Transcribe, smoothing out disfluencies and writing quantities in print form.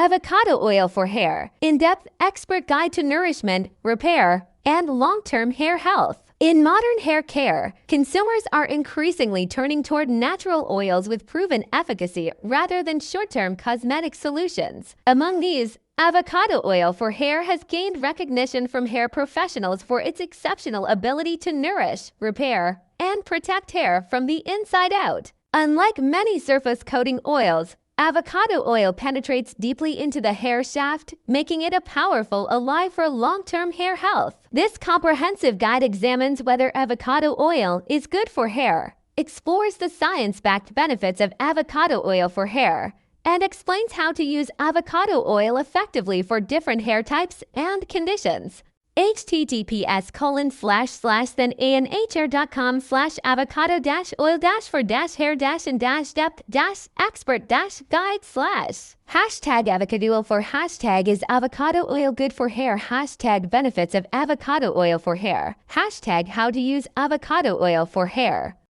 Avocado oil for hair. In-depth expert guide to nourishment, repair, and long-term hair health. In modern hair care, consumers are increasingly turning toward natural oils with proven efficacy rather than short-term cosmetic solutions. Among these, avocado oil for hair has gained recognition from hair professionals for its exceptional ability to nourish, repair, and protect hair from the inside out. Unlike many surface coating oils, avocado oil penetrates deeply into the hair shaft, making it a powerful ally for long-term hair health. This comprehensive guide examines whether avocado oil is good for hair, explores the science-backed benefits of avocado oil for hair, and explains how to use avocado oil effectively for different hair types and conditions. https://thanhr.com/avocado-oil-for-hair-and-depth-expert-guide/ #avocado oil for #is avocado oil good for hair #benefits of avocado oil for hair #how to use avocado oil for hair.